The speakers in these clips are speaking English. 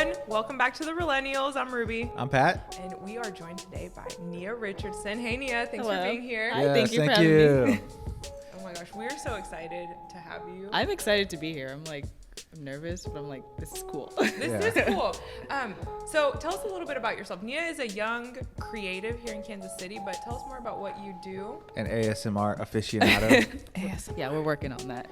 everyone. Welcome back to the Realennials. I'm Ruby. I'm Pat. And we are joined today by Nia Richardson. Hey, Nia. Thanks Hello. for being here. Hi, thank you for having me. Oh my gosh, we're so excited to have you. I'm excited to be here. I'm nervous, but I'm like, this is cool. This is cool. So tell us a little bit about yourself. Nia is a young creative here in Kansas City, but tell us more about what you do. An ASMR aficionado. ASMR. Yeah, we're working on that.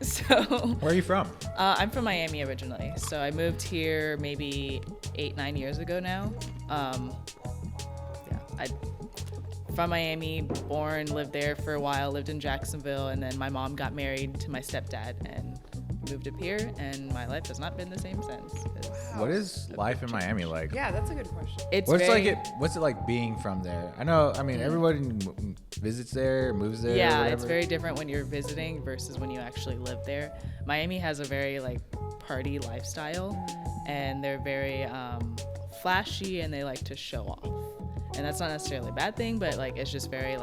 So Where are you from? I'm from Miami originally. So I moved here maybe 8-9 years ago now. From Miami, born, lived there for a while, lived in Jacksonville, and then my mom got married to my stepdad and moved up here, and my life has not been the same since. What is life in Miami like? Yeah, that's a good question. What's it like being from there? Everybody visits there, moves there. Yeah, whatever. it's very different when you're visiting versus when you actually live there. Miami has a very party lifestyle, and they're very flashy, and they like to show off. And that's not necessarily a bad thing, but it's just very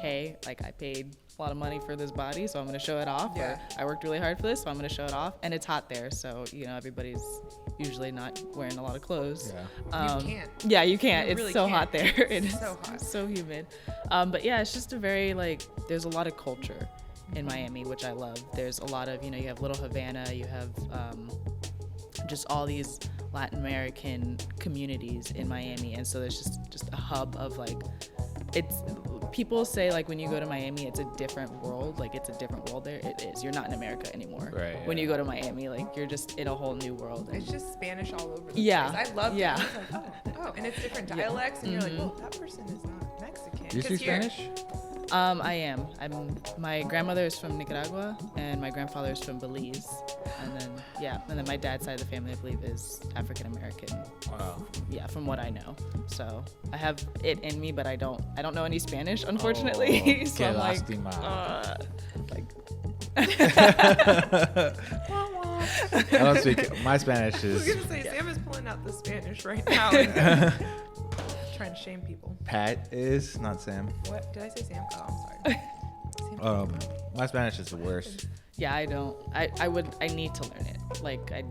hey, I paid a lot of money for this body, so I'm gonna show it off. Yeah. Or I worked really hard for this, so I'm gonna show it off. And it's hot there, so everybody's usually not wearing a lot of clothes. Yeah. You can't. Yeah, you can't. You It's really so can't. hot there. It's so hot. so humid. But yeah, it's just a very there's a lot of culture in Miami, which I love. There's a lot of, you have Little Havana, you have just all these Latin American communities in Miami, and so there's just a hub of people say when you go to Miami it's a different world, it's a different world there. It is. You're not in America anymore. Right, When yeah. you go to Miami, you're just in a whole new world. It's just Spanish all over the Yeah, place. I love yeah. it. It's oh, and it's different dialects, and you're like, well, that person is not Mexican. Do you 'Cause speak here- Spanish? I am. My grandmother is from Nicaragua and my grandfather is from Belize, and then my dad's side of the family I believe is African American. Wow. Yeah, from what I know. So I have it in me, but I don't know any Spanish, unfortunately. So Que I'm lastima. I don't speak. My Spanish I was is gonna say, Sam is pulling out the Spanish right now and trying to shame people. Pat is not Sam. What did I say, Sam? Oh, I'm sorry. Sam. My Spanish is the worst. Yeah, I don't. I need to learn it. I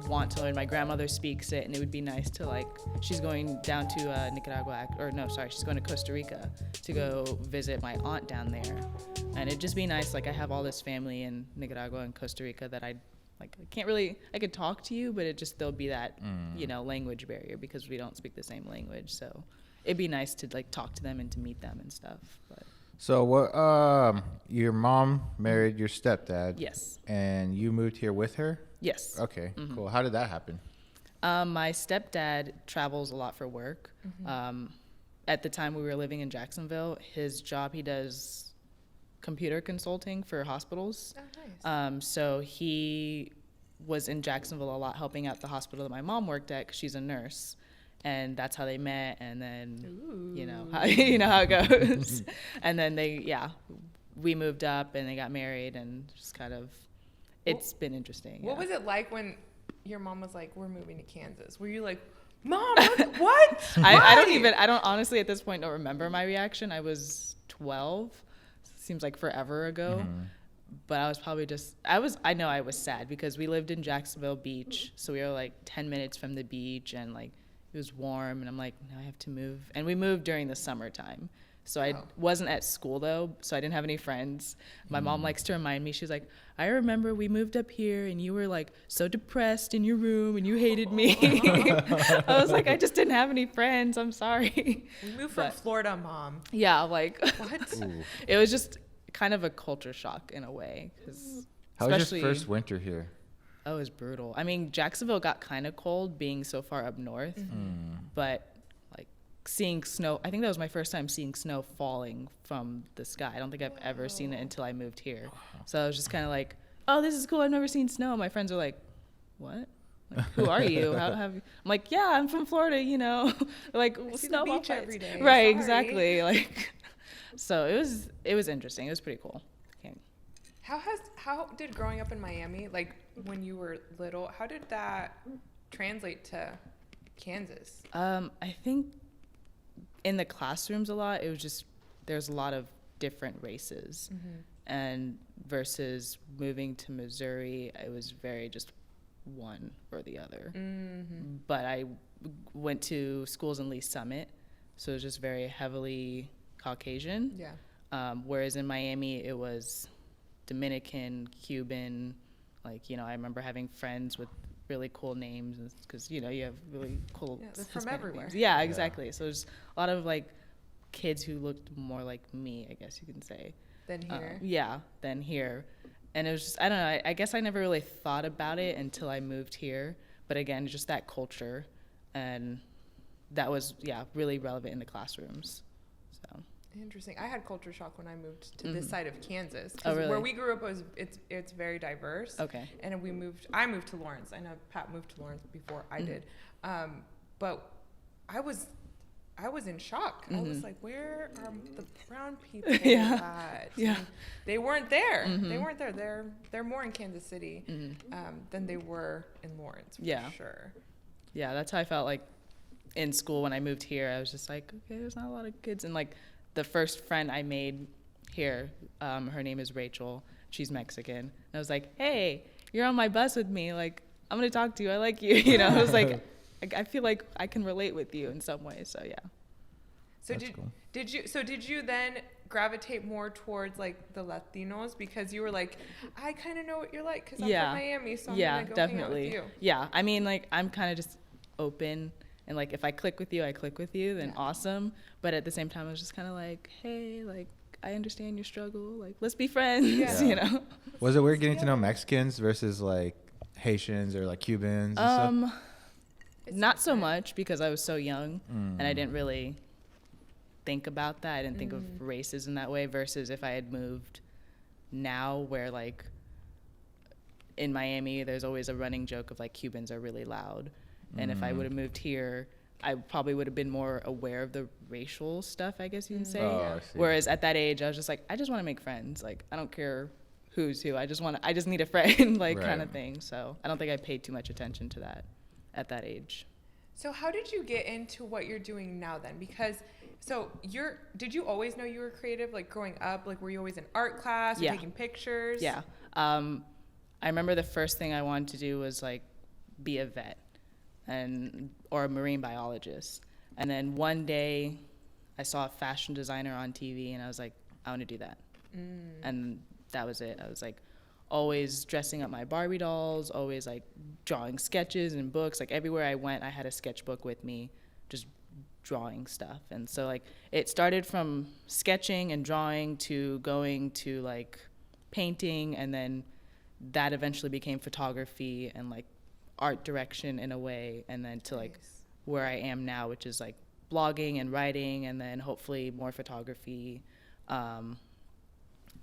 want to learn. My grandmother speaks it, and it would be nice to she's going down to Nicaragua, she's going to Costa Rica to go visit my aunt down there, and it'd just be nice. I have all this family in Nicaragua and Costa Rica that I can't really. I could talk to you, but there'll be that language barrier because we don't speak the same language. So it'd be nice to talk to them and to meet them and stuff. But So what? Your mom married your stepdad. yes, And you moved here with her. yes. Okay, cool. How did that happen? My stepdad travels a lot for work. At the time we were living in Jacksonville, his job, he does computer consulting for hospitals. Oh, nice. So he was in Jacksonville a lot helping out the hospital that my mom worked at because she's a nurse. And that's how they met. And then, you know how it goes. And then we moved up and they got married and just kind of, it's been interesting. What yeah. was it like when your mom was like, we're moving to Kansas? Were you like, Mom, what? I don't honestly at this point don't remember my reaction. I was 12. Seems like forever ago. But I was probably I know I was sad because we lived in Jacksonville Beach. So we were 10 minutes from the beach and it was warm and I'm like, now I have to move. And we moved during the summertime. So I wasn't at school though, so I didn't have any friends. My mom likes to remind me, she's like, I remember we moved up here and you were so depressed in your room and you hated me. I was like, I just didn't have any friends. I'm sorry. We moved from Florida, Mom. Yeah, What? it was just kind of a culture shock in a way. How was your first winter here? Oh, it was brutal. I mean, Jacksonville got kind of cold being so far up north, but seeing snow, I think that was my first time seeing snow falling from the sky. I don't think I've ever seen it until I moved here. So I was just kind of oh, this is cool. I've never seen snow. My friends are like, what? Who are you? How have you? I'm like, yeah, I'm from Florida, I see snowball the beach fights. every day. Right, Sorry. exactly. So it was interesting. It was pretty cool. How did growing up in Miami, when you were little, how did that translate to Kansas? I think in the classrooms a lot, it was just, there's a lot of different races. And versus moving to Missouri, it was very just one or the other. Mm-hmm. But I went to schools in Lee Summit, so it was just very heavily Caucasian. Yeah. Whereas in Miami, it was Dominican, Cuban. Like, you know, I remember having friends with really cool names because, you know, you have really cool. Yeah, they're from everywhere. Names. Yeah, exactly. So there's a lot of like kids who looked more like me, I guess you can say. Than here. Than here. And it was just, I don't know, I guess I never really thought about it until I moved here. But again, just that culture. And that was, really relevant in the classrooms. So. Interesting. I had culture shock when I moved to this side of Kansas. Oh, really? Where we grew up it's very diverse. Okay. And I moved to Lawrence. I know Pat moved to Lawrence before I did. But I was in shock. I was like, where are the brown people at? Yeah. And they weren't there. They weren't there. They're more in Kansas City than they were in Lawrence, for sure. Yeah, that's how I felt like in school when I moved here. I was just like, okay, there's not a lot of kids. And like the first friend I made here, her name is Rachel. She's Mexican. And I was like, hey, you're on my bus with me. Like, I'm going to talk to you. I like you. You know, I was like, I feel like I can relate with you in some ways. So, yeah. So did you then gravitate more towards like the Latinos because you were like, I kind of know what you're like because I'm from Miami, so I'm gonna go hang out with you. Yeah, I mean, like I'm kind of just open, and like if I click with you, I click with you, then awesome. But at the same time, I was just kind of like, hey, like I understand your struggle, like let's be friends, you know. Was it weird getting to know Mexicans versus like Haitians or like Cubans and stuff? Not so much because I was so young and I didn't really think about that. I didn't think of races in that way versus if I had moved now where like in Miami there's always a running joke of like Cubans are really loud. And if I would have moved here, I probably would have been more aware of the racial stuff, I guess you can say. I see. Whereas at that age I was just like, I just want to make friends. Like I don't care who's who. I just need a friend like kind of thing. So I don't think I paid too much attention to that at that age. So how did you get into what you're doing now then? Because did you always know you were creative, like growing up? Like, were you always in art class or taking pictures? Yeah. I remember the first thing I wanted to do was like be a vet or a marine biologist. And then one day I saw a fashion designer on TV and I was like, I want to do that. And that was it. I was like always dressing up my Barbie dolls, always like drawing sketches and books. Like everywhere I went, I had a sketchbook with me, just drawing stuff. And so like it started from sketching and drawing to going to like painting, and then that eventually became photography and like art direction in a way, and then to like where I am now, which is like blogging and writing, and then hopefully more photography,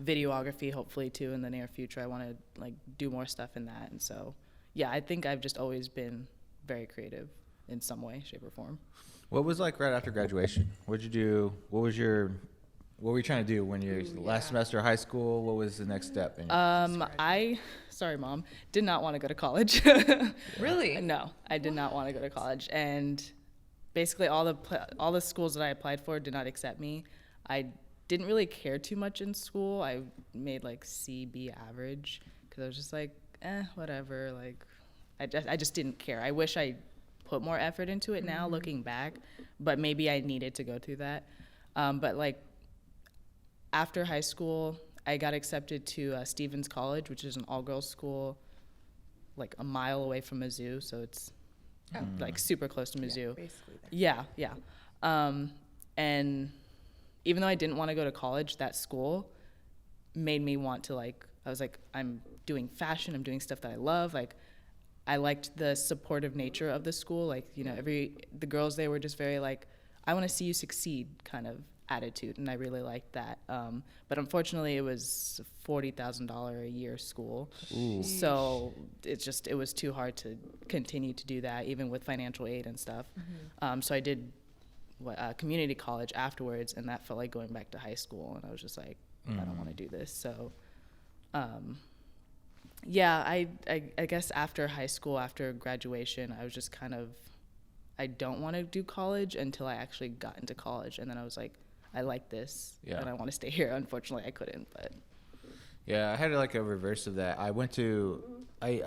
videography hopefully too in the near future. I want to like do more stuff in that. And so I think I've just always been very creative in some way, shape, or form. What was like right after graduation? What'd you do? What were you trying to do when you last semester of high school? What was the next step? Sorry, Mom, did not want to go to college. Really? No, I did not want to go to college. And basically all the schools that I applied for did not accept me. I didn't really care too much in school. I made like C/B average because I was just like, whatever. Like, I just didn't care. I wish I put more effort into it now, looking back, but maybe I needed to go through that. But like after high school, I got accepted to Stevens College, which is an all-girls school, like a mile away from Mizzou. So it's like super close to Mizzou. Yeah, basically there. Yeah. And even though I didn't want to go to college, that school made me want to I was like, I'm doing fashion, I'm doing stuff that I love. Like, I liked the supportive nature of the school. Like, you know, the girls there were just very like, I want to see you succeed kind of attitude. And I really liked that. But unfortunately it was $40,000 a year school. Ooh. So it was too hard to continue to do that, even with financial aid and stuff. So I did community college afterwards, and that felt like going back to high school, and I was just like, I don't want to do this. So I guess after high school, after graduation, I was just kind of, I don't want to do college until I actually got into college, and then I was like, I like this and I want to stay here. Unfortunately I couldn't, but Yeah, I had like a reverse of that. I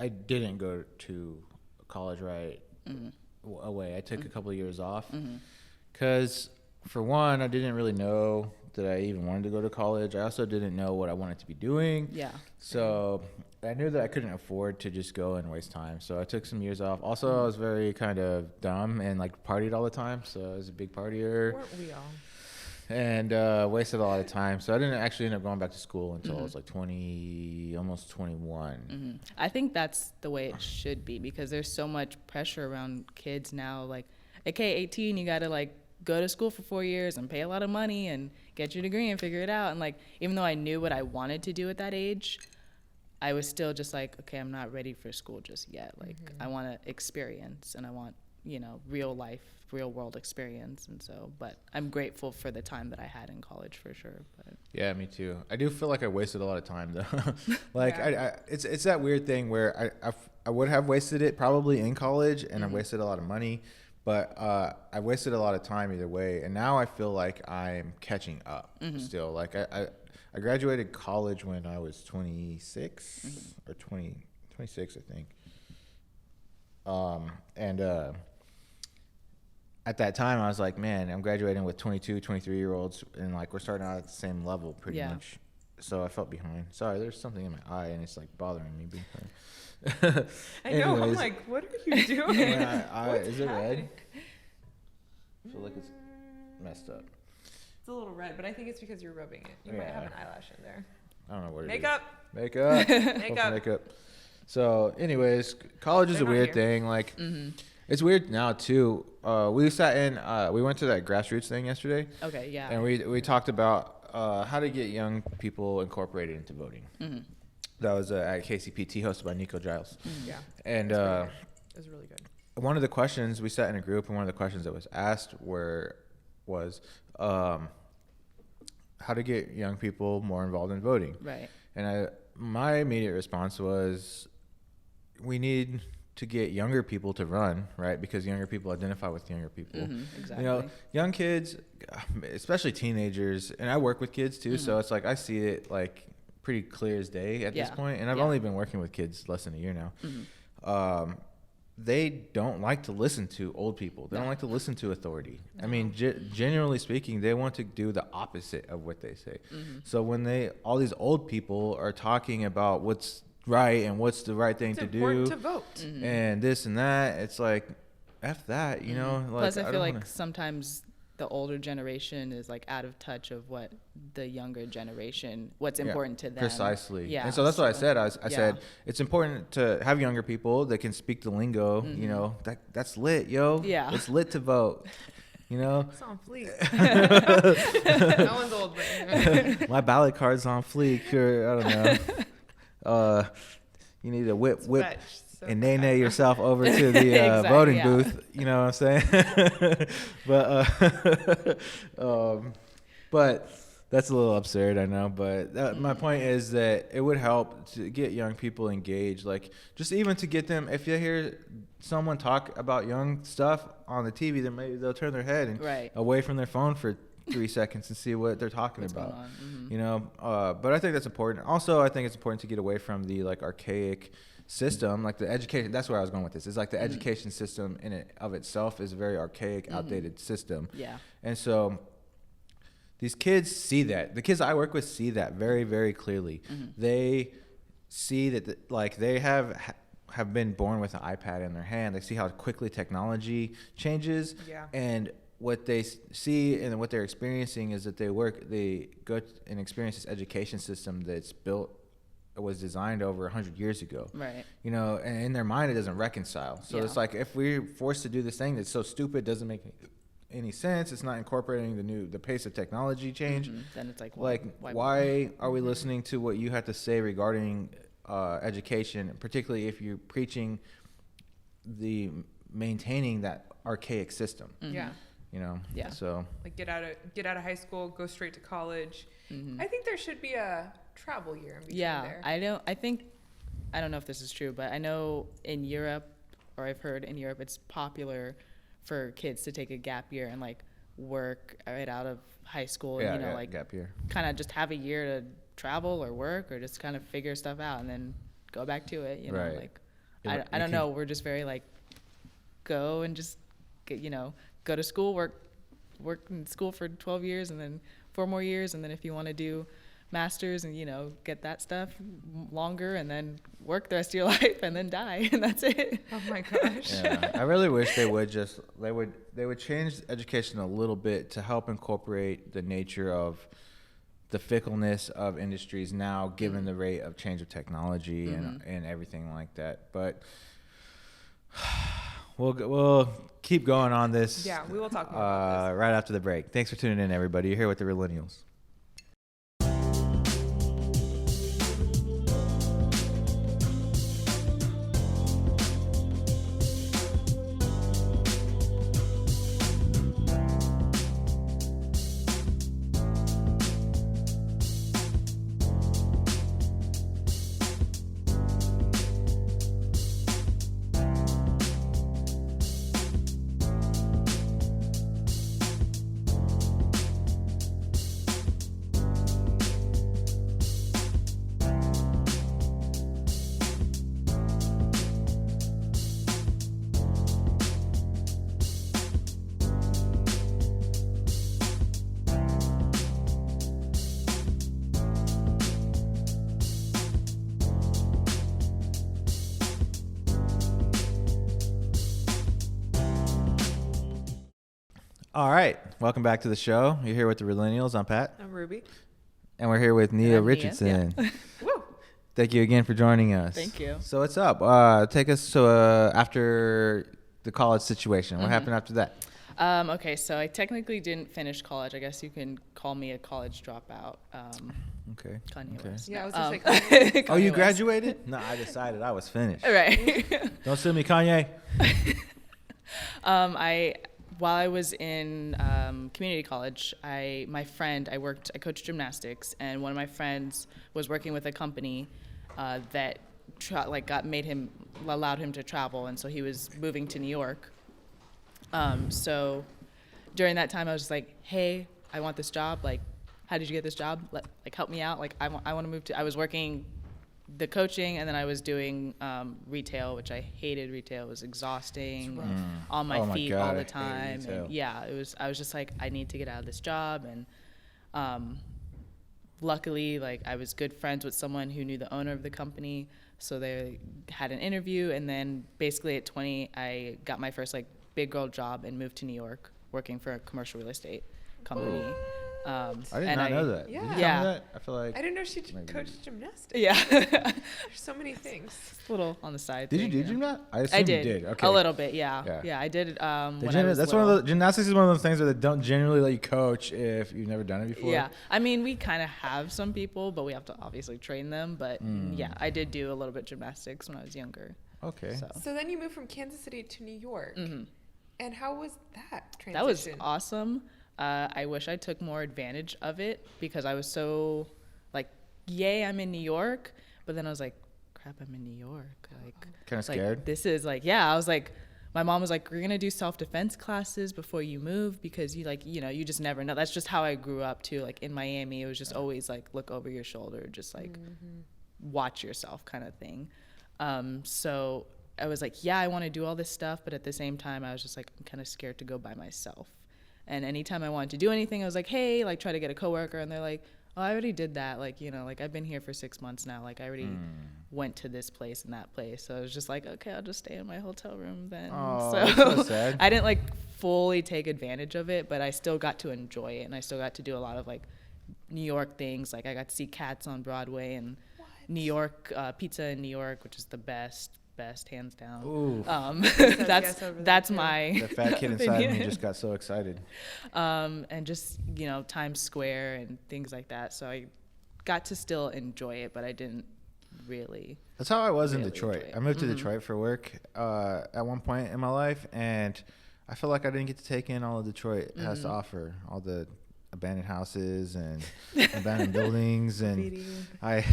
didn't go to college right away. I took a couple of years off because, for one, I didn't really know that I even wanted to go to college. I also didn't know what I wanted to be doing. Yeah. So I knew that I couldn't afford to just go and waste time. So I took some years off. Also, I was very kind of dumb and like partied all the time. So I was a big partier. Weren't we all? And wasted a lot of time. So I didn't actually end up going back to school until I was like 20, almost 21. I think that's the way it should be because there's so much pressure around kids now. Like, okay, 18, you got to like go to school for 4 years and pay a lot of money and get your degree and figure it out. And like, even though I knew what I wanted to do at that age, I was still just like, okay, I'm not ready for school just yet. Like, I want to experience and I want, you know, real life, real world experience. And so, but I'm grateful for the time that I had in college for sure. But Yeah, me too. I do feel like I wasted a lot of time though. Like it's that weird thing where I would have wasted it probably in college and I wasted a lot of money, but I wasted a lot of time either way. And now I feel like I'm catching up still. Like I graduated college when I was 26 or 26, I think. At that time, I was like, man, I'm graduating with 22, 23-year-olds, and like we're starting out at the same level pretty much. So I felt behind. Sorry, there's something in my eye, and it's like bothering me. I know. I'm like, what are you doing? Is it red? I feel like it's messed up. It's a little red, but I think it's because you're rubbing it. You might have an eyelash in there. I don't know what it Makeup. is. Makeup. So, anyways, college is a weird thing. Like, it's weird now too. We went to that grassroots thing yesterday. okay, yeah. And we talked about how to get young people incorporated into voting. That was at KCPT, hosted by Nico Giles. Yeah. And it was really good. one of the questions, we sat in a group, and one of the questions that was asked was how to get young people more involved in voting. Right. And my immediate response was, we need to get younger people to run, right? Because younger people identify with younger people. Exactly. You know, young kids, especially teenagers, and I work with kids too, so it's like I see it like pretty clear as day at this point. And I've only been working with kids less than a year now. They don't like to listen to old people. They don't like to listen to authority. I mean, generally speaking, they want to do the opposite of what they say. So when all these old people are talking about what's right and what's the right thing to do, it's important to vote, and this and that, it's like, F that, you know? Like, Plus, I feel like sometimes the older generation is like out of touch of what the younger generation, what's important to them. Precisely. Yeah. And so that's what I said. I said, it's important to have younger people that can speak the lingo, you know, that's lit, yo. Yeah. It's lit to vote. You know, it's on fleek. No one's old, but my ballot card's on fleek. Or, I don't know. You need to whip and nay yourself over to the voting booth. You know what I'm saying? But that's a little absurd, I know. But my point is that it would help to get young people engaged. Like, just even to get them, if you hear someone talk about young stuff on the TV, then maybe they'll turn their head and away from their phone for 3 seconds and see what they're talking about. You know, but I think that's important. Also, I think it's important to get away from the like archaic system, like the education. That's where I was going with this. It's like the education system in it of itself is a very archaic, outdated system. Yeah. And so these kids see that. The kids I work with see that very, very clearly. They see that like they have been born with an iPad in their hand. They see how quickly technology changes. Yeah. And what they see and what they're experiencing is that they go and experience this education system that's was designed over 100 years ago. Right. You know, and in their mind, it doesn't reconcile. So it's like, if we're forced to do this thing that's so stupid, doesn't make any sense, it's not incorporating the pace of technology change, then it's like, why are we listening to what you have to say regarding education, particularly if you're preaching maintaining that archaic system? Yeah. You know, so like get out of high school, go straight to college. I think there should be a travel year in between there. I don't know if this is true, but I know in Europe, or I've heard in Europe, it's popular for kids to take a gap year and like work right out of high school, Yeah, and you know, yeah, like gap year. kind of just have a year to travel or work or just kind of figure stuff out and then go back to it. You know, Right. like Yeah, I don't know. We're just very like go and just get, you know, go to school, work in school for 12 years and then 4 more years, and then if you want to do masters and, you know, get that stuff longer, and then work the rest of your life and then die, and that's it. Oh my gosh. Yeah, I really wish they would change education a little bit to help incorporate the nature of the fickleness of industries now, given the rate of change of technology and everything like that. But we'll keep going on this. Yeah, we will talk more about this. Right after the break. Thanks for tuning in, everybody. You're here with the Realennials. All right, welcome back to the show. You're here with the Realennials. I'm Pat, I'm Ruby. and we're here with Nia I'm Nia, Richardson. Woo! Thank you again for joining us. Thank you. So what's up? Take us to after the college situation. What happened after that? Okay, so I technically didn't finish college. I guess you can call me a college dropout. Okay. Kanye Okay. West. Yeah, I was No, just like, Oh, you Kanye West. graduated? No, I decided I was finished. Right. Don't sue me, Kanye. While I was in community college, I coached gymnastics, and one of my friends was working with a company that allowed him to travel, and so he was moving to New York. So during that time, I was just like, hey, I want this job. Like, how did you get this job? Like, help me out. Like, I want to move to. I was working the coaching, and then I was doing retail, which I hated. Retail. It was exhausting, on my feet God, all I the hate time. retail. And yeah, it was. I was just like, I need to get out of this job. And luckily, like, I was good friends with someone who knew the owner of the company, so they had an interview. And then basically at 20, I got my first like big girl job and moved to New York, working for a commercial real estate company. I did not know that. Yeah. Did you tell Yeah. me that? I feel like. I didn't know she Maybe. coached gymnastics. Yeah. There's so many things. A little on the side. Did you thing, do yeah. gymnastics? I assume I did. You did. Okay. A little bit, Yeah. yeah. I did. The When I was that's little. one of the gymnastics is one of those things where they don't generally let you coach if you've never done it before. Yeah, I mean, we kind of have some people, but we have to obviously train them. But yeah, I did do a little bit gymnastics when I was younger. Okay. So So then you moved from Kansas City to New York. And how was that transition? that was awesome. I wish I took more advantage of it because I was so like, yay, I'm in New York. But then I was like, crap, I'm in New York. Like, Kind of like, scared. this is like, yeah, I was like, my mom was like, we're going to do self-defense classes before you move because you like, you know, you just never know. That's just how I grew up too. Like in Miami, it was just always like, look over your shoulder, just like watch yourself kind of thing. So I was like, yeah, I want to do all this stuff. But at the same time, I was just like, I'm kind of scared to go by myself. And anytime I wanted to do anything, I was like, hey, like try to get a coworker. And they're like, oh, I already did that. Like, you know, like I've been here for 6 months now. Like I already went to this place and that place. So I was just like, okay, I'll just stay in my hotel room then. Oh, that's so sad. I didn't like fully take advantage of it, but I still got to enjoy it. And I still got to do a lot of like New York things. Like I got to see Cats on Broadway and New York, pizza in New York, which is the best hands down. Ooh. That's my The fat kid inside of me opinion. just got so excited. And just, you know, Times Square and things like that. So I got to still enjoy it, but I didn't really. That's how I was in really Detroit. enjoy it. I moved to Detroit for work at one point in my life, and I feel like I didn't get to take in all of Detroit has to offer, all the abandoned houses and abandoned buildings, and I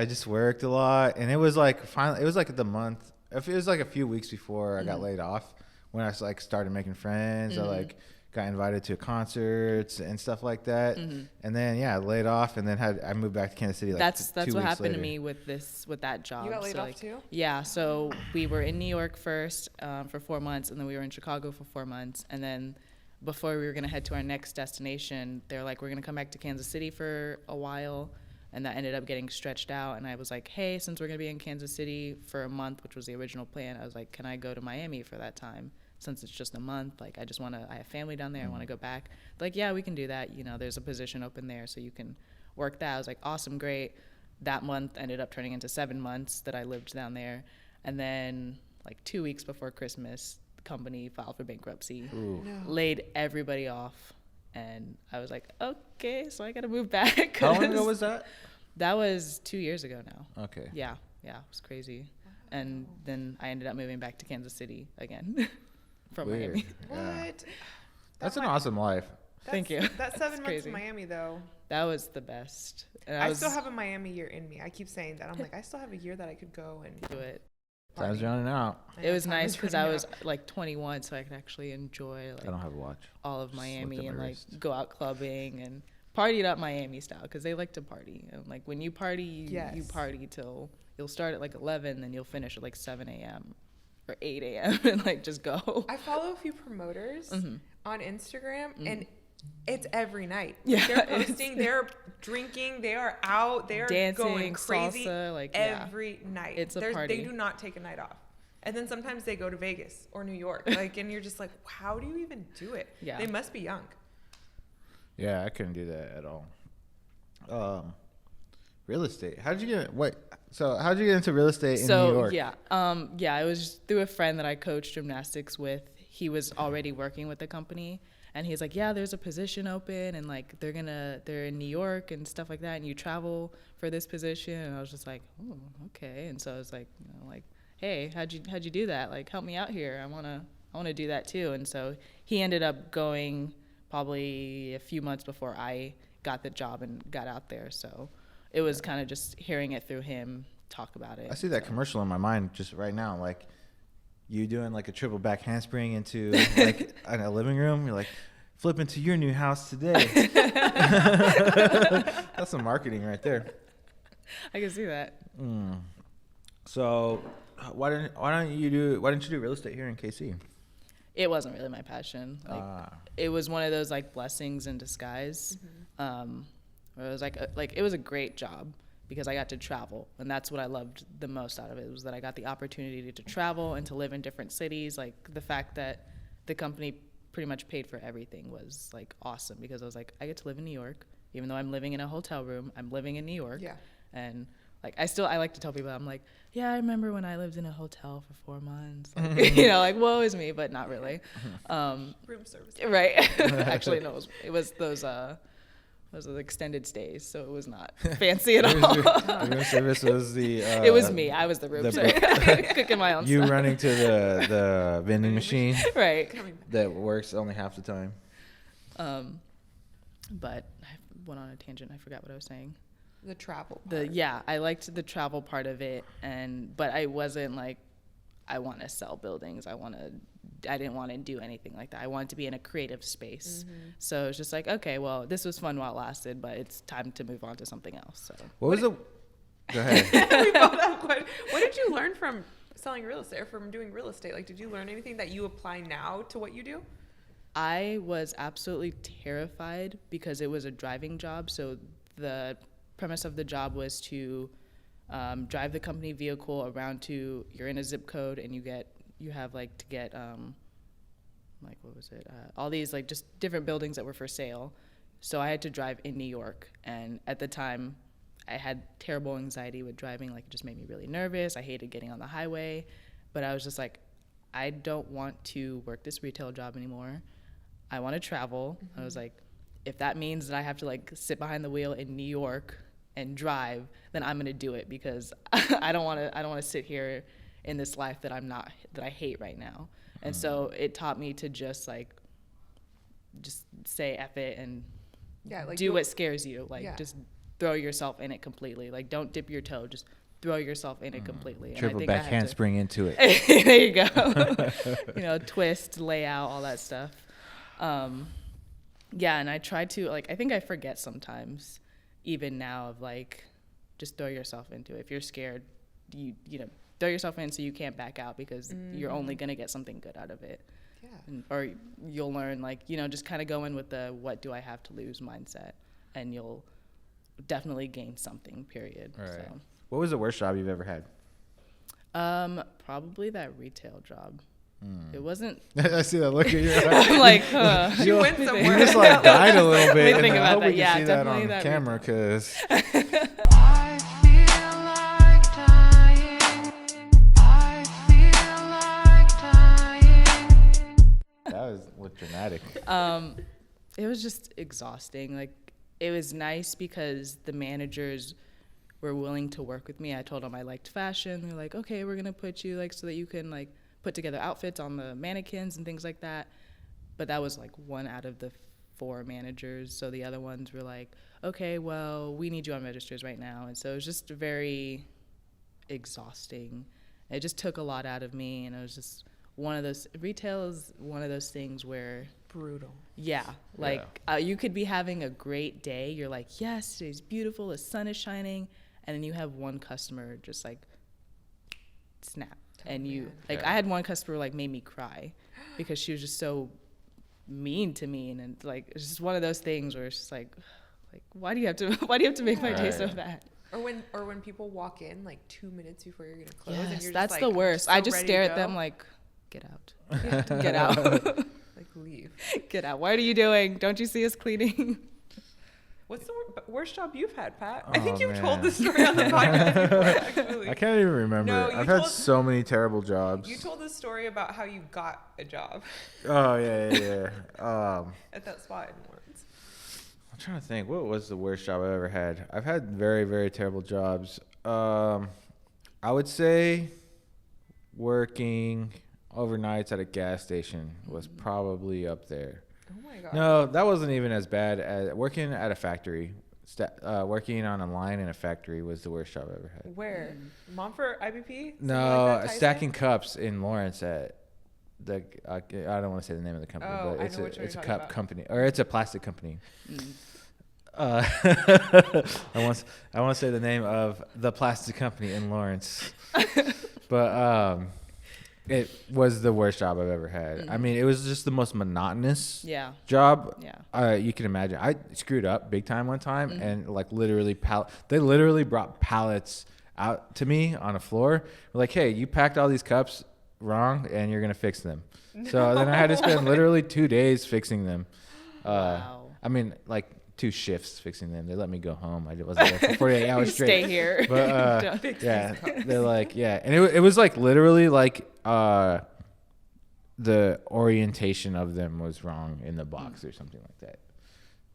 just worked a lot, and it was like the month, if it was like a few weeks before I got laid off, when I like started making friends. I like got invited to concerts and stuff like that. And then laid off, and then I moved back to Kansas City. Like That's 2 weeks what happened later. to me with that job. You got laid So, off too? Yeah, so we were in New York first for 4 months, and then we were in Chicago for 4 months, and then before we were gonna head to our next destination, they're like, we're gonna come back to Kansas City for a while, and that ended up getting stretched out. And I was like, hey, since we're gonna be in Kansas City for a month, which was the original plan, I was like, can I go to Miami for that time? Since it's just a month, like I have family down there, I want to go back. Like, yeah, we can do that. You know, there's a position open there, so you can work that. I was like, awesome, great. That month ended up turning into 7 months that I lived down there. And then like 2 weeks before Christmas, the company filed for bankruptcy, laid everybody off. And I was like, okay, so I got to move back. How long ago was that? That was 2 years ago now. Okay. Yeah, it was crazy. And then I ended up moving back to Kansas City again. From Weird. Miami. Yeah. What? That's an awesome life. Thank you. That 7 months crazy. in Miami, though. That was the best. And I still have a Miami year in me. I keep saying that. I'm like, I still have a year that I could go and do it. Time's running out. It was nice because I was like 21, so I could actually enjoy I don't have a watch. all of Just Miami looked at and my like wrist. go out clubbing and partied up Miami style because they like to party. And like when you party, you party till you'll start at like 11, then you'll finish at like 7 a.m. or 8 a.m. and like just go. I follow a few promoters on Instagram, and it's every night. Yeah, They're posting, they're drinking, they are out, they are Dancing, going crazy salsa, like, every night. It's a party. They do not take a night off. And then sometimes they go to Vegas or New York, like, and you're just like, how do you even do it? Yeah. They must be young. Yeah, I couldn't do that at all. Real estate. How'd you get into real estate in New York? It was just through a friend that I coached gymnastics with. He was already working with the company, and he's like, yeah, there's a position open, and like they're in New York and stuff like that, and you travel for this position. And I was just like, oh, okay. And so I was like, hey, how'd you do that? Like, help me out here. I wanna do that too. And so he ended up going probably a few months before I got the job and got out there. So it was kind of just hearing it through him talk about it. I see that commercial in my mind just right now, like you doing like a triple back handspring into like in a living room. You're like, flip into your new house today. That's some marketing right there. I can see that. So why didn't you do real estate here in KC? It wasn't really my passion. Like it was one of those like blessings in disguise. Where it was like it was a great job because I got to travel, and that's what I loved the most out of it, was that I got the opportunity to travel and to live in different cities. Like the fact that the company pretty much paid for everything was like awesome, because I was like, I get to live in New York, even though I'm living in a hotel room, I'm living in New York. Yeah. And like I like to tell people, I'm like, yeah, I remember when I lived in a hotel for 4 months. Like, like woe is me, but not really. Room service. Right. Actually, no, it was those extended stays, so it was not fancy at all. The room service was the. It was me. I was the room service, cooking my own You stuff. running to the vending machine Right. that works only half the time. But I went on a tangent. I forgot what I was saying. The travel part. I liked the travel part of it, but I wasn't like, I want to sell buildings. I didn't want to do anything like that. I wanted to be in a creative space. So it's just like, okay, well, this was fun while it lasted, but it's time to move on to something else. So What was it? Go ahead. We both have what did you learn from selling real estate, or from doing real estate? Like, did you learn anything that you apply now to what you do? I was absolutely terrified because it was a driving job. So the premise of the job was to drive the company vehicle around to, you're in a zip code, and you have like to get like, what was it? All these like just different buildings that were for sale. So I had to drive in New York, and at the time I had terrible anxiety with driving. Like, it just made me really nervous. I hated getting on the highway, but I was just like, I don't want to work this retail job anymore. I want to travel. I was like, if that means that I have to like sit behind the wheel in New York and drive, then I'm gonna do it, because I don't want to sit here in this life that I hate right now. And so it taught me to just say F it and do what scares you. Like, just throw yourself in it completely. Like, don't dip your toe, just throw yourself in it completely. Triple and I back handspring into it. there you go. Twist, layout, all that stuff. Yeah, and I try to, like, I think I forget sometimes, even now, of, like, just throw yourself into it. If you're scared, you know, throw yourself in so you can't back out, because you're only going to get something good out of it. Yeah. Or you'll learn, like, you know, just kind of go in with the what do I have to lose mindset, and you'll definitely gain something, period. Right. So. What was the worst job you've ever had? Probably that retail job. It wasn't. I see that look at your eye. I'm like, You went somewhere. You just like died a little bit. Let me think and I about hope that. we Yeah, can see that definitely on that camera, because I feel like dying. I feel like dying. that was dramatic. It was just exhausting. Like, it was nice because the managers were willing to work with me. I told them I liked fashion. They're like, okay, we're gonna put you, like, so that you can, like, put together outfits on the mannequins and things like that. But that was like one out of the 4 managers. So the other ones were like, okay, well, we need you on registers right now. And so it was just very exhausting. It just took a lot out of me, and it was just one of those, retail is one of those things where Brutal. yeah, like you could be having a great day. You're like, yes, today's beautiful, the sun is shining, and then you have one customer just like snap. And you, like, I had one customer, like, made me cry because she was just so mean to me. And it's like, it's just one of those things where it's just like, why do you have to make my day so bad? Or when people walk in like 2 minutes before you're gonna close, and Yes, you're that's just the like, worst. so I just ready stare to at them go. like, get out, get out, Like, leave. get out. What are you doing? Don't you see us cleaning? What's the worst job you've had, Pat? I think Oh, you've man. told this story on the podcast before, actually. I can't even remember. No, you I've had told- so many terrible jobs. You told this story about how you got a job Oh yeah. at that spot in Lawrence. I'm trying to think. What was the worst job I've ever had? I've had very, very terrible jobs. I would say working overnights at a gas station was probably up there. Oh my god. No, that wasn't even as bad as working at a factory. Working on a line in a factory was the worst job I ever had. Where? Montfort IBP? Something No, like that, Tyson? stacking cups in Lawrence at the. I don't want to say the name of the company, Oh, but I it's know what you're a talking cup about. company, or it's a plastic company. I want to say the name of the plastic company in Lawrence, but it was the worst job I've ever had. I mean, it was just the most monotonous Yeah. job. Yeah. You can imagine. I screwed up big time one time, and like literally they literally brought pallets out to me on a floor. We're like, hey, you packed all these cups wrong, and you're gonna fix them. So then I had to spend literally 2 days fixing them. Wow. I mean, like 2 shifts fixing them. They let me go home. I wasn't there for 48 hours You straight. stay here. But yeah, they're like, yeah, and it was like literally like the orientation of them was wrong in the box or something like that.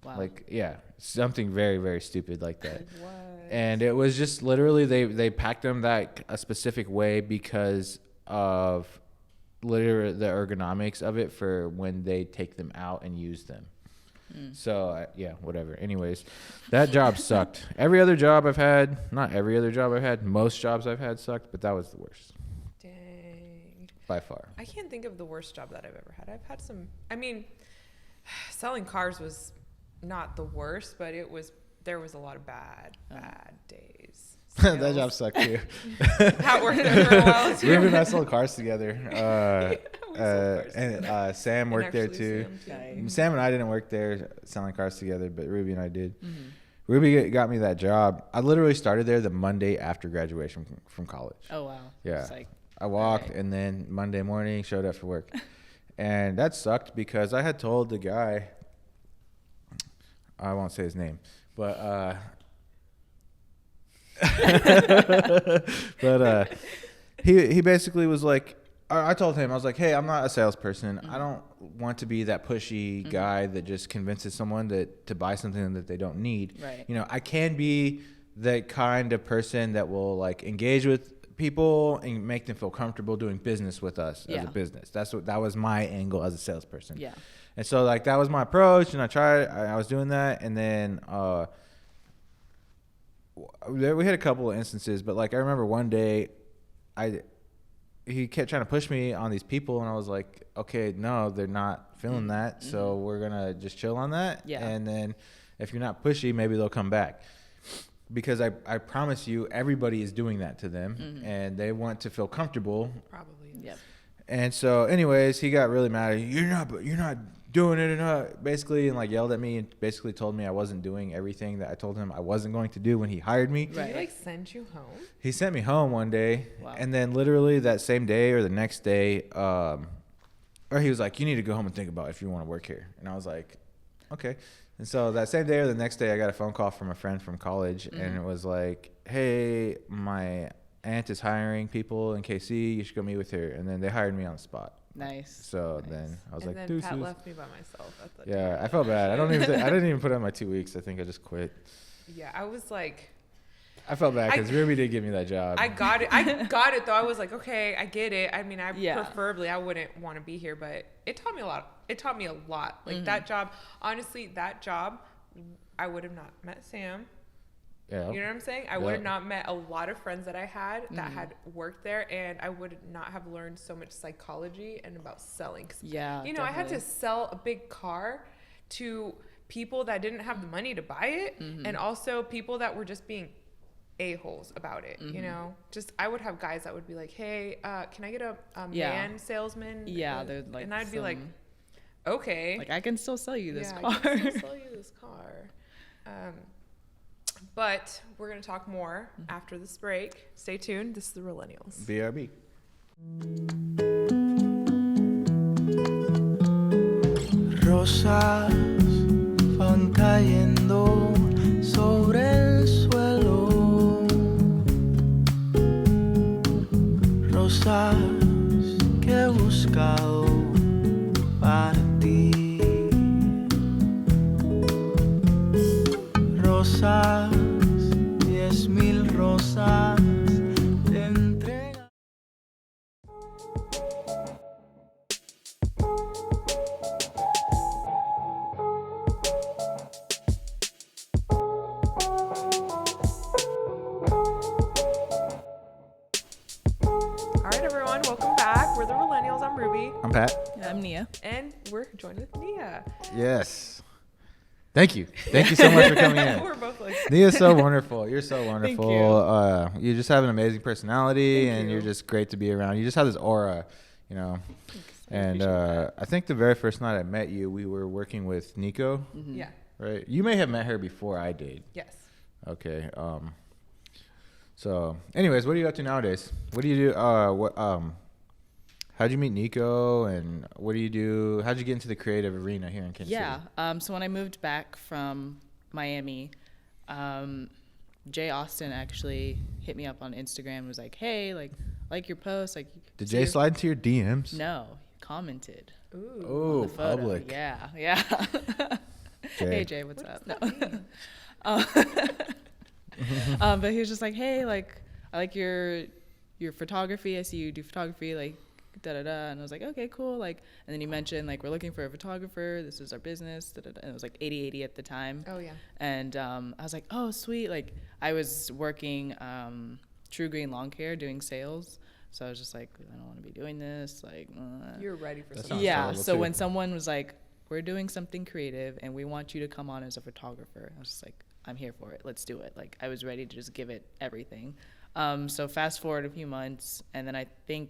Wow. Like, yeah, something very, very stupid like that. What? And it was just literally they packed them that a specific way because of literally the ergonomics of it for when they take them out and use them. So yeah, whatever. Anyways, that job sucked. Every other job I've had, not every other job I've had, most jobs I've had sucked, but that was the worst Dang. by far. I can't think of the worst job that I've ever had. I've had some. I mean, selling cars was not the worst, but there was a lot of bad days. That Sales. job sucked too. Pat worked there for a while too. Ruben and I sold cars together. We sold cars And Sam worked there actually too. Sam, too. Sam and I didn't work there selling cars together, but Ruby and I did. Ruby got me that job. I literally started there the Monday after graduation from college. Oh, wow. Yeah. It's like, I walked Right. and then Monday morning showed up for work. And that sucked because I had told the guy, I won't say his name, but he basically was like, I told him, I was like, hey, I'm not a salesperson. I don't want to be that pushy guy that just convinces someone to buy something that they don't need. Right. You know, I can be the kind of person that will like engage with people and make them feel comfortable doing business with us as Yeah. a business. That was my angle as a salesperson. yeah. And so like that was my approach, and I was doing that, and then we had a couple of instances, but like I remember one day he kept trying to push me on these people, and I was like, okay, no, they're not feeling that, so we're gonna just chill on that. Yeah. And then if you're not pushy, maybe they'll come back. Because I promise you, everybody is doing that to them, and they want to feel comfortable. Probably. Yep. And so, anyways, he got really mad at me. You're not doing it enough, basically, and like yelled at me and basically told me I wasn't doing everything that I told him I wasn't going to do when he hired me. Did he like send you home? He sent me home one day, Wow. and then literally that same day or the next day, or he was like, "You need to go home and think about if you want to work here." And I was like, "Okay." And so that same day or the next day, I got a phone call from a friend from college, and it was like, "Hey, my aunt is hiring people in KC. You should go meet with her." And then they hired me on the spot. Nice. So then I was And like, then "Deuces." Pat left me by myself at the Yeah, I felt bad. I didn't even put in my 2 weeks. I think I just quit. Yeah, I was like, I felt bad because Ruby did give me that job. I got it though. I was like, okay, I get it. I mean, Yeah. preferably I wouldn't want to be here, but it taught me a lot. Like that job, honestly, I would have not met Sam. Yeah. You know what I'm saying? I would have not met a lot of friends that I had that had worked there, and I would not have learned so much psychology and about selling. 'Cause, Yeah, you know, I had to definitely. sell a big car to people that didn't have the money to buy it, and also people that were just being a-holes about it. You know, just I would have guys that would be like, "Hey, can I get a Yeah. man salesman?" Yeah, they're like, and I'd be like, some- "Okay." like I can still sell you this Yeah, car. I can still sell you this car. But we're going to talk more after this break. Stay tuned. This is the Realennials. BRB. Rosas van cayendo sobre el suelo. Rosas que he buscado para ti. Rosas, 10,000 rosas te entrega. All right, everyone. Welcome back. We're the Realennials. I'm Ruby. I'm Pat. I'm Nia. And we're joined with Nia. Yes. Thank you. Thank you so much for coming in. We're both like, Nia's so wonderful. You're so wonderful. you. You just have an amazing personality, Thank and you. you're just great to be around. You just have this aura, you know. And I think the very first night I met you, we were working with Nico, yeah. right? You may have met her before I did. Yes. Okay. So, anyways, what are you up to nowadays? What do you do? How'd you meet Nico, and what do you do? How'd you get into the creative arena here in Kansas Yeah. City? So when I moved back from Miami, Jay Austin actually hit me up on Instagram and was like, "Hey, like your post, like." Did see Jay your-" slide into your DMs? No, he commented. Ooh. Oh, the photo. public. Yeah. Jay. Hey Jay, what's What up? does No. that mean? But he was just like, "Hey, like I like your photography. I see you do photography, like da da da." And I was like, "Okay, cool." Like, and then he mentioned like we're looking for a photographer. This is our business. Da, da, da. And it was like 80/80 at the time. Oh, yeah. And I was like, "Oh, sweet." Like I was working True Green Lawn Care doing sales. So I was just like, I don't want to be doing this. Like, You're ready for That something. sounds yeah. terrible, So too. when someone was like, we're doing something creative and we want you to come on as a photographer, I was just like, I'm here for it. Let's do it. Like I was ready to just give it everything. So fast forward a few months, and then I think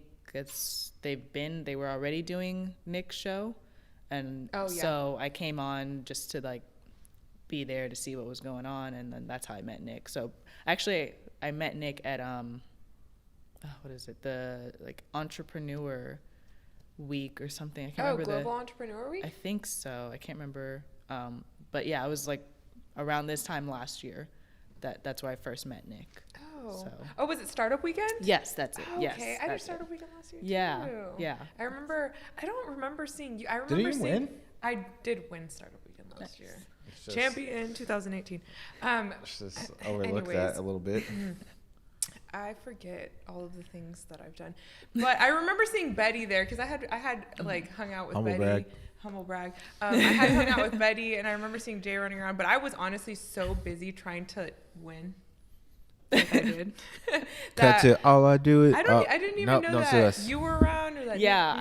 they were already doing Nick's show. And Oh, yeah. so I came on just to like be there to see what was going on. And then that's how I met Nick. So actually I met Nick at, what is it? The like entrepreneur week or something. I can't Oh, remember Global Entrepreneur Week? I think so. I can't remember. But yeah, it was like around this time last year that's where I first met Nick. Oh. So. Oh, was it Startup Weekend? Yes, that's it. Oh, Yes, okay. I did that's it. Startup Weekend last year, Yeah, too. yeah. I don't remember seeing you. I Did remember you seeing. win? I did win Startup Weekend last year. It's just- Champion 2018. Let's just overlook Anyways. that a little bit. I forget all of the things that I've done, but I remember seeing Betty there because I had like hung out with Humble Betty. brag. Humble brag. I had hung out with Betty, and I remember seeing Jay running around. But I was honestly so busy trying to win like I did. Cut to all I do is. I didn't even nope, know don't that say us. you were around, or that. Yeah,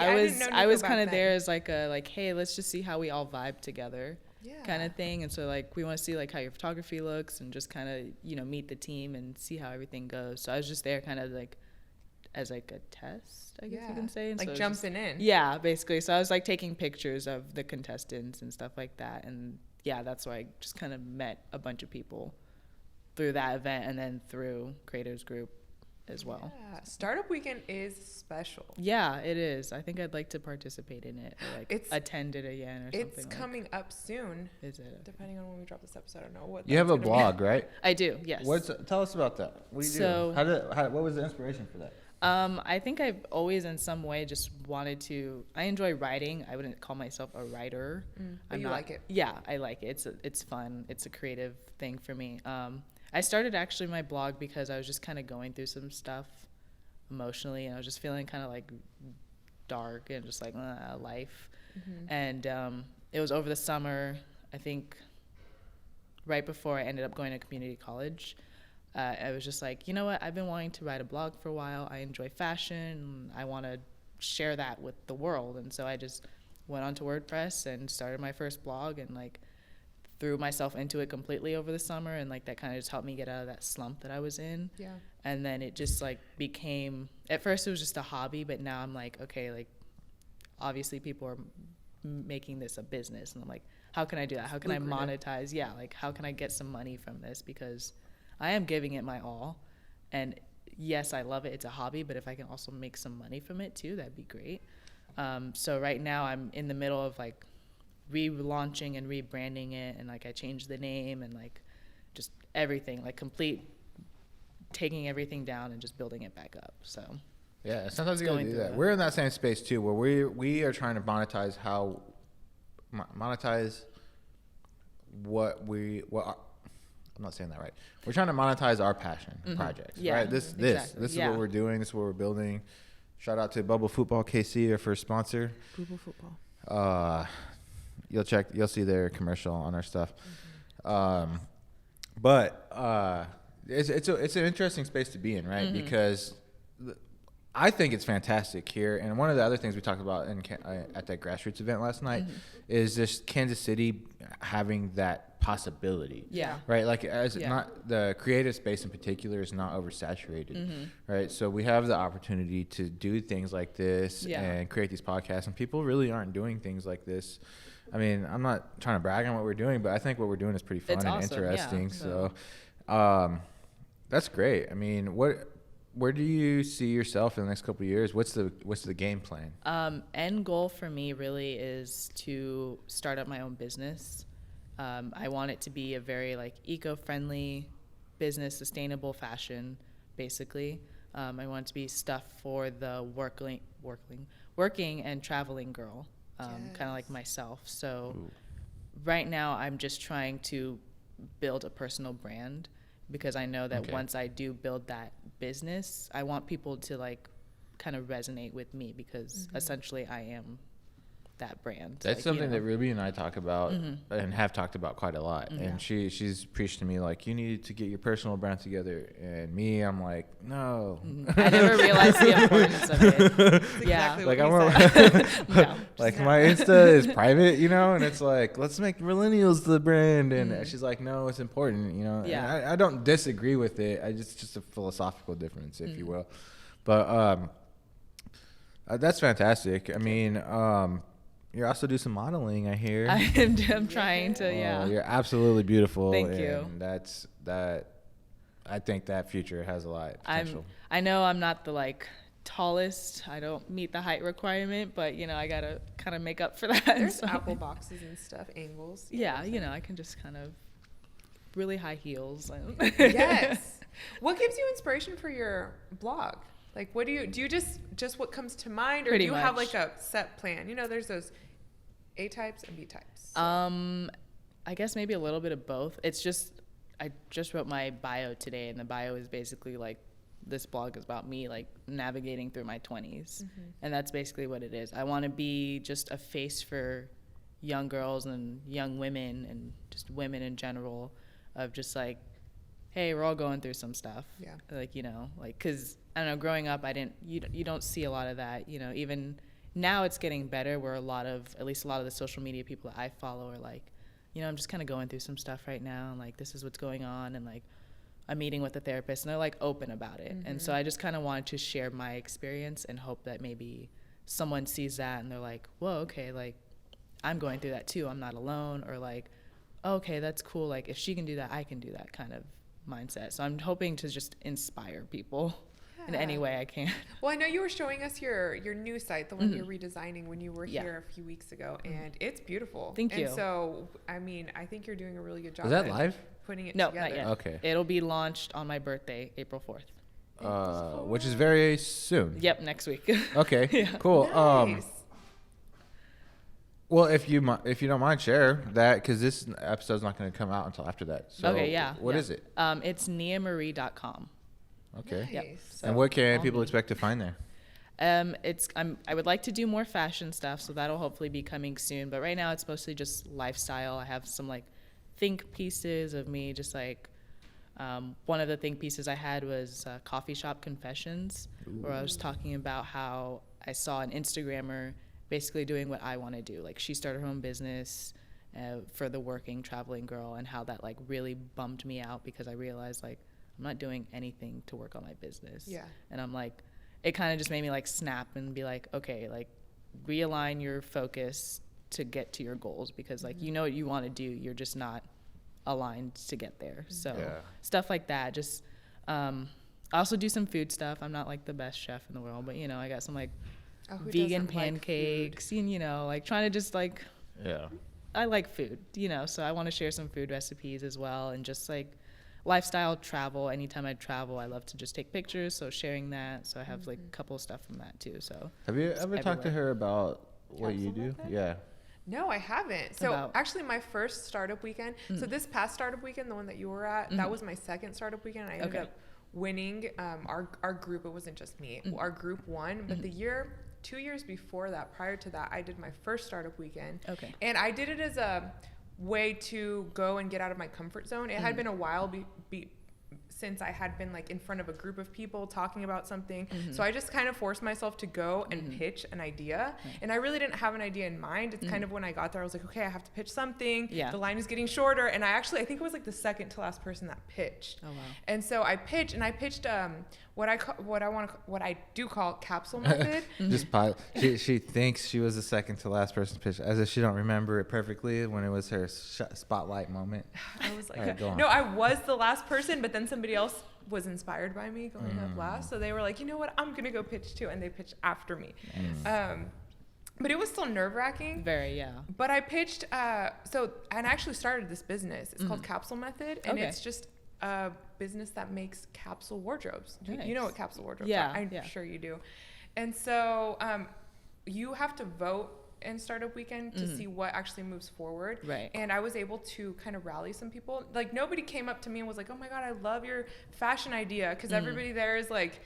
I was kind of there as as like hey, let's just see how we all vibe together, kind of thing. And so like we want to see like how your photography looks and just kind of meet the team and see how everything goes. So I was just there kind of like as like a test, I guess you can say. And like so jumping in. Yeah, basically. So I was like taking pictures of the contestants and stuff like that. And yeah, that's where I just kind of met a bunch of people through that event and then through Creators Group as well. Yeah. Startup Weekend is special. Yeah, it is. I think I'd like to participate in it or like attend it again or something. It's coming up soon. Is it? Depending on when we drop this episode, I don't know what. You have a that's gonna blog, right? I do, yes. Tell us about that. What do you So- do? What was the inspiration for that? I think I've always in some way just wanted to, I enjoy writing. I wouldn't call myself a writer. But you like it. Yeah, I like it. It's fun. It's a creative thing for me. I started actually my blog because I was just kind of going through some stuff emotionally, and I was just feeling kind of like dark and just like life. And it was over the summer, I think right before I ended up going to community college. I was just like, you know what? I've been wanting to write a blog for a while. I enjoy fashion. I want to share that with the world. And so I just went onto WordPress and started my first blog and like threw myself into it completely over the summer. And like that kind of just helped me get out of that slump that I was in. Yeah. And then it just like became, at first it was just a hobby, but now I'm like, okay, like obviously people are making this a business. And I'm like, how can I do that? How can I monetize? Yeah, like how can I get some money from this? Because I am giving it my all, and yes, I love it. It's a hobby, but if I can also make some money from it too, that'd be great. So right now I'm in the middle of like relaunching and rebranding it, and like I changed the name and like just everything, like complete taking everything down and just building it back up. So Yeah, sometimes you gotta going do through that. that. We're in that same space too, where we are trying to monetize I'm not saying that right. We're trying to monetize our passion projects, Yeah, right? This exactly. is Yeah. what we're doing. This is what we're building. Shout out to Bubble Futbol KC, our first sponsor. Futbol football. You'll see their commercial on our stuff. It's an interesting space to be in, right? Because I think it's fantastic here. And one of the other things we talked about at that grassroots event last night is just Kansas City having that possibility. Yeah. Right. Like not the creative space in particular is not oversaturated. Right. So we have the opportunity to do things like this and create these podcasts, and people really aren't doing things like this. I mean, I'm not trying to brag on what we're doing, but I think what we're doing is pretty fun It's and awesome, interesting. yeah. So that's great. I mean, where do you see yourself in the next couple of years? What's the game plan? End goal for me really is to start up my own business. I want it to be a very like eco-friendly business, sustainable fashion, basically. I want it to be stuff for the working and traveling girl, kind of like myself. So right now I'm just trying to build a personal brand, because I know that once I do build that business, I want people to like kind of resonate with me, because essentially I am that brand. That's like, something that Ruby and I talk about and have talked about quite a lot. And she's preached to me like, you need to get your personal brand together. And me, I'm like, no. I never realized the importance of it. Yeah. Exactly Like what we said. No. Like my Insta is private, and it's like, let's make Realennials the brand. And she's like, no, it's important, Yeah. And I don't disagree with it. It's just a philosophical difference, if you will. But that's fantastic. I mean, you also do some modeling, I hear. I'm trying to, yeah. You're absolutely beautiful. Thank you. And I think that future has a lot of potential. I know I'm not the like tallest. I don't meet the height requirement, but I gotta kind of make up for that. There's So, apple boxes and stuff, angles. yeah, I can just kind of really high heels. Yes. What gives you inspiration for your blog? Like, what do you just what comes to mind, or Pretty do you have much. like a set plan? There's those A types and B types. I guess maybe a little bit of both. It's just, I just wrote my bio today, and the bio is basically like, this blog is about me like navigating through my 20s. And that's basically what it is. I want to be just a face for young girls and young women and just women in general, of just like, hey, we're all going through some stuff. Yeah. Like, you know, like, cause I don't know, growing up, you don't see a lot of that, you know, even now it's getting better where at least a lot of the social media people that I follow are like, you know, I'm just kind of going through some stuff right now. And like, this is what's going on. And like, I'm meeting with a therapist and they're like open about it. And so I just kind of wanted to share my experience and hope that maybe someone sees that and they're like, whoa, okay, like I'm going through that too. I'm not alone. Or like, okay, that's cool. Like if she can do that, I can do that kind of mindset. So I'm hoping to just inspire people in any way I can. Well, I know you were showing us your new site, the one you're redesigning when you were here a few weeks ago, and it's beautiful. Thank you. And so, I mean, I think you're doing a really good job. Is that at live? Putting it No, together. not yet. Okay. It'll be launched on my birthday, April 4th. Which is very soon. Yep, next week. Okay, cool. Nice. Well, if you don't mind, share that because this episode's not going to come out until after that. So Okay, yeah. What yeah. is it? It's niamarie.com. Okay. Yep. Nice. So And what can all people me. expect to find there? I would like to do more fashion stuff, so that'll hopefully be coming soon. But right now, it's mostly just lifestyle. I have some like think pieces of me, just like one of the think pieces I had was coffee shop confessions, where I was talking about how I saw an Instagrammer basically doing what I want to do. Like she started her own business for the working traveling girl, and how that like really bummed me out because I realized like I'm not doing anything to work on my business. Yeah. And I'm like, it kind of just made me like snap and be like, okay, like realign your focus to get to your goals, because like you know what you want to do, you're just not aligned to get there. So stuff like that. Just I also do some food stuff. I'm not like the best chef in the world, but you know, I got some like vegan doesn't like pancakes, and you know, like trying to just like Yeah. I like food, you know, so I want to share some food recipes as well, and just like lifestyle travel. Anytime I travel, I love to just take pictures, so sharing that. So I have like a couple of stuff from that too. So Have you ever talked to everywhere. her about what you Capsule do? method? Yeah. No, I haven't. So About- actually, my first startup weekend. So this past startup weekend, the one that you were at, that was my second startup weekend. I ended Okay. up winning. Our group. It wasn't just me. Our group won. But the 2 years before that, prior to that, I did my first startup weekend. Okay. And I did it as a way to go and get out of my comfort zone. It had been a while since I had been like in front of a group of people talking about something. So I just kind of forced myself to go and pitch an idea. And I really didn't have an idea in mind. It's kind of when I got there, I was like, okay, I have to pitch something. Yeah. The line is getting shorter. And I think it was like the second to last person that pitched. Oh, wow. And so I pitched what I do call capsule method. Just she thinks she was the second to last person to pitch, as if she don't remember it perfectly when it was her spotlight moment. I was like, All right, go on. no, I was the last person, but then somebody else was inspired by me going up last. So they were like, you know what, I'm going to go pitch too. And they pitched after me. But it was still nerve wracking. Very, yeah. But I pitched, and I actually started this business. It's called Capsule Method. And Okay. it's just a business that makes capsule wardrobes. You know Nice. what capsule wardrobes Yeah, are. I'm yeah. sure you do. And so you have to vote in startup weekend to see what actually moves forward. Right. And I was able to kind of rally some people. Like nobody came up to me and was like, oh my God, I love your fashion idea. Because everybody there is like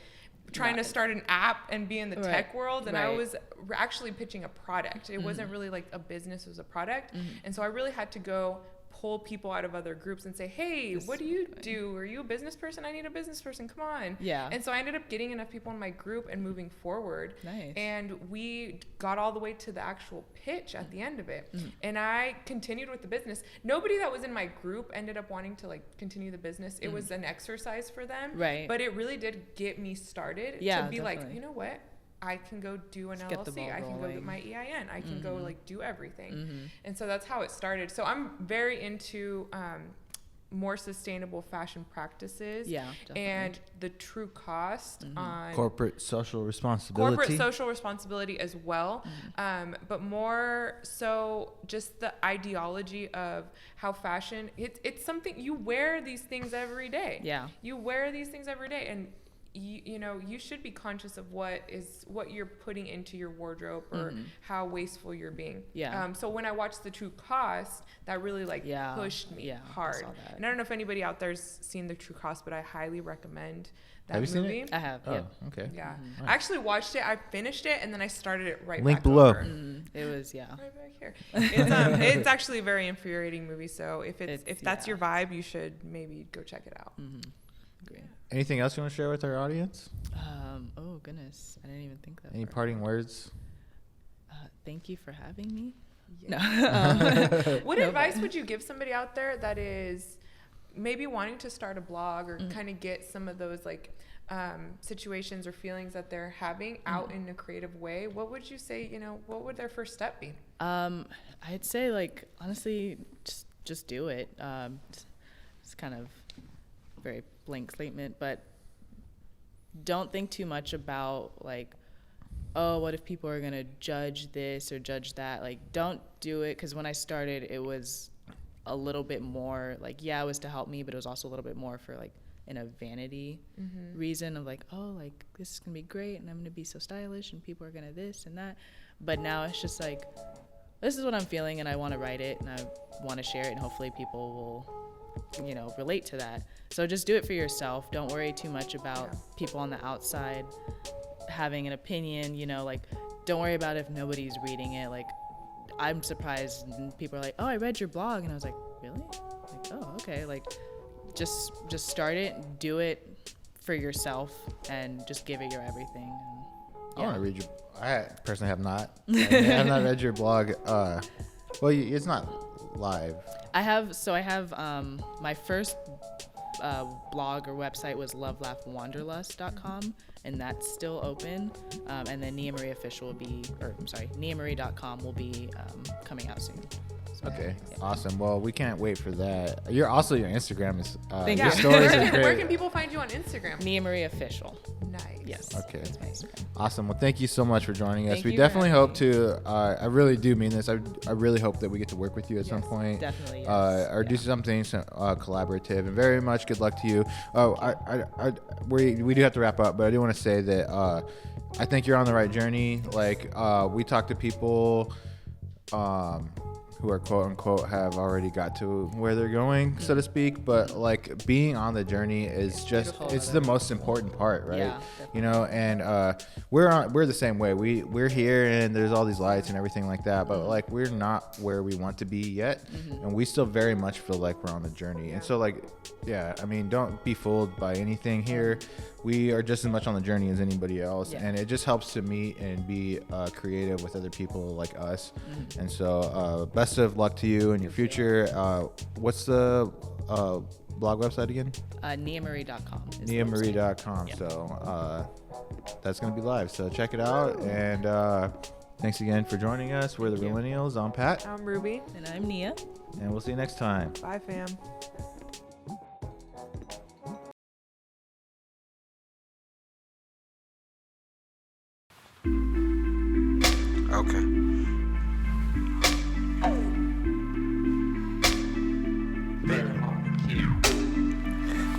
trying to start an app and be in the tech world. And I Right. was actually pitching a product. It wasn't really like a business, it was a product. And so I really had to go pull people out of other groups and say, hey, what do you do? Are you a business person? I need a business person. Come on. Yeah. And so I ended up getting enough people in my group and moving forward. Nice. And we got all the way to the actual pitch at the end of it. And I continued with the business. Nobody that was in my group ended up wanting to like continue the business. It was an exercise for them. Right. But it really did get me started Yeah, to be like, definitely. you know what? I can go do an Just get the ball LLC. I can go get rolling. my EIN. I can go like do everything. And so that's how it started. So I'm very into more sustainable fashion practices. Yeah, definitely. And the true cost on Corporate social responsibility. corporate social responsibility as well, but more so just the ideology of how fashion, it's something you wear these things every day. Yeah. You wear these things every day, and you know, you should be conscious of what you're putting into your wardrobe or how wasteful you're being. Yeah. So when I watched The True Cost, that really like pushed me hard. I saw that. And I don't know if anybody out there's seen The True Cost, but I highly recommend that Have you movie. seen it? I have. Oh, Yeah. okay. Yeah. I actually watched it. I finished it and then I started it right Link back below. over. It was Right back here. It's actually a very infuriating movie. So if that's your vibe, you should maybe go check it out. Great. Anything else you want to share with our audience? Oh goodness, I didn't even think that. Any far. parting words? Thank you for having me. Yeah. What advice would you give somebody out there that is maybe wanting to start a blog or kind of get some of those like situations or feelings that they're having out in a creative way? What would you say, you know, what would their first step be? I'd say like honestly, just do it. It's kind of a very blank statement, but don't think too much about like, oh, what if people are gonna judge this or judge that? Like, don't do it, because when I started, it was a little bit more like, yeah, it was to help me, but it was also a little bit more for like in a vanity reason of like, oh, like this is gonna be great and I'm gonna be so stylish and people are gonna this and that. But now it's just like, this is what I'm feeling and I want to write it and I want to share it and hopefully people will, you know, relate to that. So just do it for yourself. Don't worry too much about people on the outside having an opinion, you know, like don't worry about if nobody's reading it. Like I'm surprised people are like, oh, I read your blog, and I was like, really? Like, oh, okay. Like just start it, do it for yourself, and just give it your everything. And, I want to read your. I personally have not. I have not read your blog. Well, it's not live. I have my first blog or website was lovelaughwanderlust.com, and that's still open. And then NiaMarieOfficial.com will be coming out soon. So, Okay, yeah. awesome. Well, we can't wait for that. Your Instagram is. Thank your you. stories are Where great. can people find you on Instagram? Nia Marie Official. Nice. Yes. Okay. That's my Instagram. Awesome. Well, thank you so much for joining us. Thank We you for definitely having hope to. I really do mean this. I really hope that we get to work with you at some point. Definitely. Yes. Or do something collaborative. And very much good luck to you. Oh, we do have to wrap up, but I do want to say that I think you're on the right journey. Like we talk to people. Who are quote unquote have already got to where they're going, so to speak, but like being on the journey is just it's the most important part, right? Yeah, you know, and we're the same way. We're here and there's all these lights and everything like that, but like we're not where we want to be yet, and we still very much feel like we're on the journey. And so like, yeah, I mean, don't be fooled by anything here. We are just as much on the journey as anybody else, and it just helps to meet and be creative with other people like us. And so best of luck to you in your future. What's the blog website again? NiaMarie.com. NiaMarie.com. Yeah. So that's going to be live. So check it out. And thanks again for joining us. We're the Realennials. I'm Pat. I'm Ruby. And I'm Nia. And we'll see you next time. Bye, fam. Okay.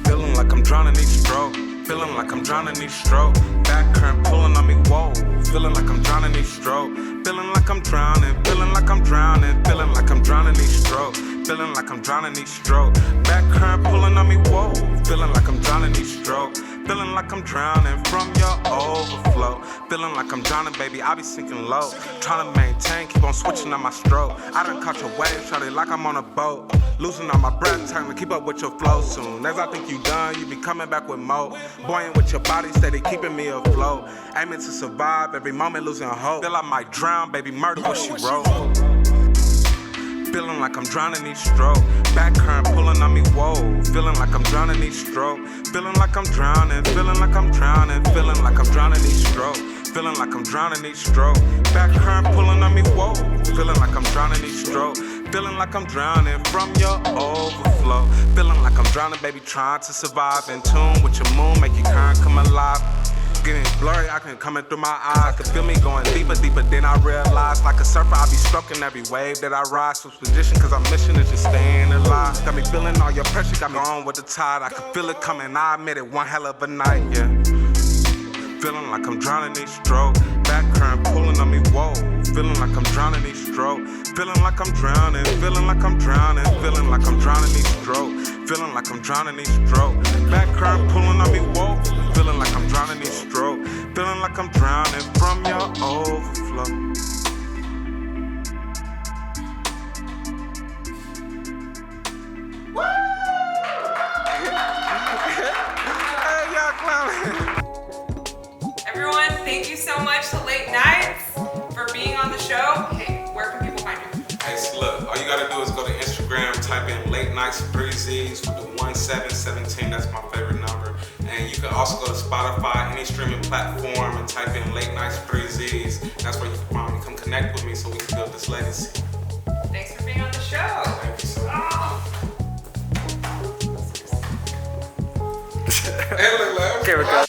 Feeling like I'm drowning each stroke. Feeling like I'm drowning each stroke. Back current pulling on me, whoa. Feeling like I'm drowning each stroke. Feeling like I'm drowning. Feeling like I'm drowning. Feeling like I'm drowning each stroke. Feeling like I'm drowning each stroke. Back current pulling on me, whoa. Feeling like I'm drowning each stroke. Feeling like I'm drowning from your overflow. Feeling like I'm drowning, baby, I be sinking low. Trying to maintain, keep on switching on my stroke. I done caught your wave, shawty, like I'm on a boat. Losing all my breath, trying to keep up with your flow soon. As I think you done, you be coming back with more. Buoyant with your body, steady keeping me afloat. Aiming to survive, every moment losing hope. Feel I might drown, baby, murder what she wrote. Feeling like I'm drowning each stroke. Back current pulling on me, whoa. Feeling like I'm drowning each stroke. Feeling like I'm drowning. Feeling like I'm drowning. Feeling like I'm drowning each stroke. Feeling like I'm drowning each stroke. Back current pulling on me, whoa. Feeling like I'm drowning each stroke. Feeling like I'm drowning from your overflow. Feeling like I'm drowning, baby, trying to survive. In tune with your moon, make your current come alive. getting blurry, I can coming through my eyes. Can feel me going deeper, deeper. Then I realize, like a surfer, I be stroking every wave that I ride. Switch position, cause our mission is just staying alive. Got me feeling all your pressure, got me on with the tide. I can feel it coming, I admit it, one hell of a night, yeah. Feeling like I'm drowning each stroke. Back current pulling on me, whoa. Feeling like I'm drowning each stroke. Feeling like I'm drowning, feeling like I'm drowning. Feeling like I'm drowning each stroke. Feeling like I'm drowning each stroke. Back current pulling on me, whoa. Feeling like I'm drowning each stroke. Feeling like I'm drowning from your overflow. Hey, y'all clowning. Everyone, thank you so much to LateNightzzz for being on the show. Hey, where can people find you? Hey, so look, all you gotta do is go to Instagram, type in LateNightzzz 3Zs with the 1717, that's my favorite number. And you can also go to Spotify, any streaming platform, and type in LateNightzzz 3Zs. That's where you can find me. Come connect with me so we can build this legacy. Thanks for being on the show. Thank you so much. Oh. Hey, look, okay,